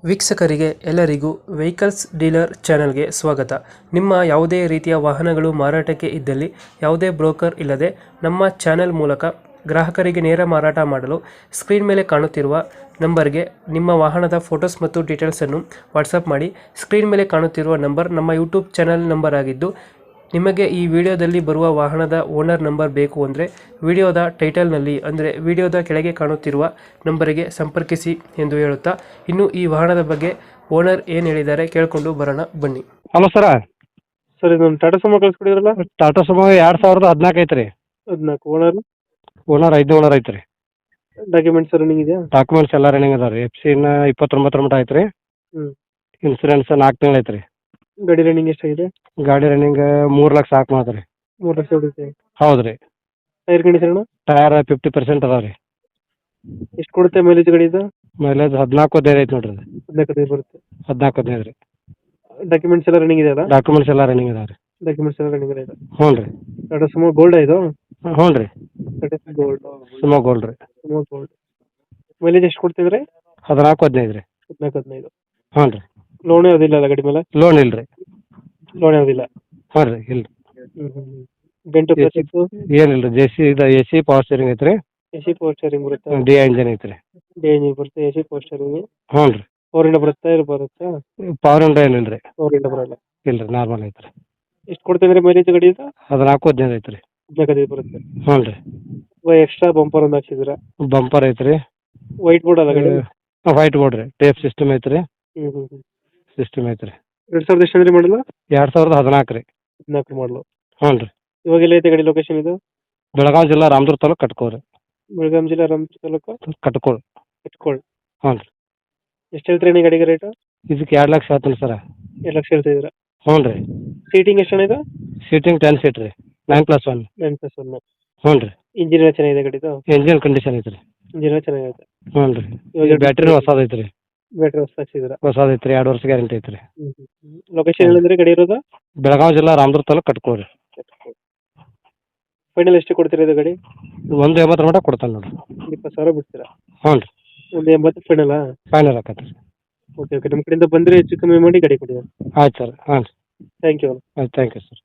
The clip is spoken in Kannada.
ವೀಕ್ಷಕರಿಗೆ ಎಲ್ಲರಿಗೂ ವೆಹಿಕಲ್ಸ್ ಡೀಲರ್ ಚಾನೆಲ್ಗೆ ಸ್ವಾಗತ. ನಿಮ್ಮ ಯಾವುದೇ ರೀತಿಯ ವಾಹನಗಳು ಮಾರಾಟಕ್ಕೆ ಇದ್ದಲ್ಲಿ ಯಾವುದೇ ಬ್ರೋಕರ್ ಇಲ್ಲದೆ ನಮ್ಮ ಚಾನೆಲ್ ಮೂಲಕ ಗ್ರಾಹಕರಿಗೆ ನೇರ ಮಾರಾಟ ಮಾಡಲು ಸ್ಕ್ರೀನ್ ಮೇಲೆ ಕಾಣುತ್ತಿರುವ ನಂಬರ್ಗೆ ನಿಮ್ಮ ವಾಹನದ ಫೋಟೋಸ್ ಮತ್ತು ಡೀಟೇಲ್ಸನ್ನು ವಾಟ್ಸಪ್ ಮಾಡಿ. ಸ್ಕ್ರೀನ್ ಮೇಲೆ ಕಾಣುತ್ತಿರುವ ನಂಬರ್ ನಮ್ಮ ಯೂಟ್ಯೂಬ್ ಚಾನೆಲ್ ನಂಬರ್ ಆಗಿದ್ದು, ನಿಮಗೆ ಈ ವಿಡಿಯೋದಲ್ಲಿ ಬರುವ ವಾಹನದ ಓನರ್ ನಂಬರ್ ಬೇಕು ಅಂದರೆ ವಿಡಿಯೋದ ಟೈಟಲ್ನಲ್ಲಿ ಅಂದರೆ ವಿಡಿಯೋದ ಕೆಳಗೆ ಕಾಣುತ್ತಿರುವ ನಂಬರಿಗೆ ಸಂಪರ್ಕಿಸಿ ಎಂದು ಹೇಳುತ್ತಾ, ಇನ್ನು ಈ ವಾಹನದ ಬಗ್ಗೆ ಓನರ್ ಏನು ಹೇಳಿದ್ದಾರೆ ಕೇಳಿಕೊಂಡು ಬರೋಣ ಬನ್ನಿ. Hello sir. ಸರ್, ಇದೊಂದು ಟಾಟಾ ಸುಮೋ ಕಳಿಸ್ಕೊಡಿದ್ರಲ್ಲ? ಟಾಟಾ ಸುಮೋ 2014 ಐತ್ರಿ. 14 ಓನರ್. ಓನರ್ 5 ಓನರ್ ಐತ್ರಿ. ಡಾಕ್ಯುಮೆಂಟ್ಸ್ ರನ್ನಿಂಗ್ ಇದೆಯಾ? ಡಾಕ್ಯುಮೆಂಟ್ಸ್ ಎಲ್ಲ ರನ್ನಿಂಗ್ ಅದಾವ ರೀ. FC 29 ಮಟ್ಟ ಐತ್ರಿ. ಇನ್ಸೂರೆನ್ಸ್ 4 ತಿಂಗಳು ಐತ್ರಿ. ಗಾಡಿ ರನ್ನಿಂಗ್ ಎಷ್ಟಾಗಿದೆ? ಗಾಡಿ ರನ್ನಿಂಗ್ 3 ಲಕ್ಷ ಸಾಕು ಮಾತ್ರಿ. 3 ಲಕ್ಷ ಹೊಡಿತೆ. ಹೌದ್ರಿ. Tyre condition? ಟೈರ್ 50% ಅದಾವ್ರಿ. ಎಷ್ಟು ಕೊಡುತ್ತೆ ಮೈಲೇಜ್ ಗಾಡಿ ಇದು? ಮೈಲೇಜ್ 14-15 ಐತಿ ನೋಡ್ರಿ. 14 ಬರುತ್ತೆ. 14-15 ರೀ. ಡಾಕ್ಯುಮೆಂಟ್ಸ್ ಎಲ್ಲ ರನ್ನಿಂಗ್ ಇದೆಯಲ್ಲ? ಡಾಕ್ಯುಮೆಂಟ್ಸ್ ಎಲ್ಲ ರನ್ನಿಂಗ್ ಅದಾವ್ರಿ. ಡಾಕ್ಯುಮೆಂಟ್ಸ್ ಎಲ್ಲ ರನ್ನಿಂಗ್ ಇದೆ. ಹ್ಞೂ ರೀ. ಟಾಟಾ ಸುಮೋ ಗೋಲ್ಡ್ ಇದು? ಹ್ಞೂ ರೀ. ಟಾಟಾ ಗೋಲ್ಡ್. ಸುಮೋ ಗೋಲ್ಡ್ ರೀ. Sumo gold. ಮೈಲೇಜ್ ಎಷ್ಟು ಕೊಡ್ತಿದ್ರೆ? 14-15 ರೀ. 14-15. ಹ್ಞೂ ರೀ. ಲೋನ್ ಯಾವುದಿಲ್ಲ ಅಲ್ಲ ಗಾಡಿ ಮೇಲೆ? ಲೋನ್ ಇಲ್ರಿ. ಲೋನ್ ಯಾವುದಿಲ್ಲ? ಹ್ಞೂ ರೀ, ಇಲ್ರಿ. ಡೆಂಟು ಪ್ಲಾಸ್ಟಿಕ್ಸು ಏನಿಲ್ರಿ. AC ಪವರ್ ಸ್ಟೀರಿಂಗ್ ಐತ್ರಿ. ಎಸಿ ಪವರ್ ಸ್ಟೇರಿಂಗ್ ಬರುತ್ತೆ? ಡಿ ಇಂಜನ್ ಐತ್ರಿ. ಡಿ ಇಂಜಿನ್ ಬರುತ್ತೆ. AC power steering. ಹ್ಞೂ ರೀ. ಫೋರ್ ಇಂಡ ಬರುತ್ತೆ? ಬರುತ್ತೆ. ಪವರ್ ಇಂಡ ಏನಿಲ್ರಿ. ಫೋರ್ ಇಂಡ ಬರಲ್ಲ? ಇಲ್ರಿ, ನಾರ್ಮಲ್ ಐತ್ರಿ. ಎಷ್ಟು ಕೊಡ್ತಿದ್ರೆ ಮೈಲೇಜ್ ಗಾಡಿ ಇದು? 14-15 ಐತ್ರಿ. 14 ಬರುತ್ತೆ. ಹ್ಞೂ ರೀ. ಎಕ್ಸ್ಟ್ರಾ ಬಂಪರ್ ಒಂದು ಹಾಕ್ಸಿದ್ದೀರಾ? ಬಂಪರ್ ಐತ್ರಿ. ವೈಟ್ ಬೋರ್ಡ್ ಅಲ್ಲ ಗಾಡಿ? ವೈಟ್ ಬೋರ್ಡ್ ರೀ. ಟೇಪ್ ಸಿಸ್ಟಮ್ ಐತ್ರಿ. ಸಿಸ್ಟಮ್ ಐತ್ರಿ. 2000 ಎಷ್ಟು ಅಂದ್ರೆ ಮಾಡಲ್ಲ? 2014 ರೀ. 14 ಮಾಡಲು. ಹ್ಞೂ ರೀ. ಇವಾಗ ಎಲ್ಲ ಐತೆ ಗಾಡಿ ಲೊಕೇಶನ್ ಇದು? ಬೆಳಗಾವಿ ಜಿಲ್ಲಾ ರಾಮದುರ್ಗ ತಾಲೂಕು ಕಟ್ಕೋರಿ. ಬೆಳಗಾಂ ಜಿಲ್ಲೆ ರಾಮದುರ್ಗ ತಾಲೂಕು ಕಟ್ಕೋಳ್. ಇಟ್ಕೊಳ್ಳಿ. ಹ್ಞೂ ರೀ. ಎಷ್ಟು ಹೇಳ್ತೀರಿ ಗಾಡಿಗೆ ರೇಟು? ಇದಕ್ಕೆ 2 ಲಕ್ಷ ಹೇಳ್ತೀನಿ ಸರ. 2 ಲಕ್ಷ ಹೇಳ್ತಿದ್ದೀರಾ? ಹ್ಞೂ ರೀ. ಸೀಟಿಂಗ್ ಎಷ್ಟು ಇದು? ಸೀಟಿಂಗ್ 10 ಸೀಟ್ ರೀ. 9+1. 9+1. ಹ್ಞೂ ರೀ. ಇಂಜಿನ್ ಎಲ್ಲ ಚೆನ್ನಾಗಿದೆ ಗಾಡಿದು? ಇಂಜಿನ್ ಕಂಡೀಷನ್ ಐತ್ರಿ. ಇಂಜಿನ್ ಎಲ್ಲ ಚೆನ್ನಾಗಿದೆ. ಹ್ಞೂ ರೀ. ಇವಾಗ ಬ್ಯಾಟ್ರಿ ಹೊಸದು ಐತ್ರಿ. ಬ್ಯಾಟ್ರಿ ಹೊಸ ಹಾಕ್ಸಿದ್ದೀರಾ? ಹೊಸದು ಐತ್ರಿ. 2 ವರ್ಷ ಗ್ಯಾರಂಟಿ ಐತ್ರಿ. ಲೊಕೇಶನ್ ಹೇಳಿದ್ರೆ ಗಾಡಿ ಇರೋದು? ಬೆಳಗಾವಿ ಜಿಲ್ಲಾ ರಾಮದುರ್ಗ ತಾಲೂಕು ಕಟ್ಕೋರಿ. ಫೈನಲ್ ಎಷ್ಟು ಕೊಡ್ತೀರಾ ಇದು ಗಾಡಿ? 180 ಮಟ್ಟ ಕೊಡ್ತಾನೆ ನೋಡ್ರಿ. 20,000 ಬಿಡ್ತೀರಾ? ಹ್ಞೂ ರೀ. 180 ಫೈನಲಾ? ಫೈನಲ್ ಆಕತ್ರಿ. ಓಕೆ ಓಕೆ, ನಮ್ಮ ಕಡೆಯಿಂದ ಬಂದರೆ ಹೆಚ್ಚು ಕಮ್ಮಿ ಮಾಡಿ ಗಾಡಿ ಕೊಡಿ. ಆಯ್ತು ಸರ್. ಹಾಂ ರೀ. Thank you. ಆಯ್ತು, ಥ್ಯಾಂಕ್ ಯು ಸರ್.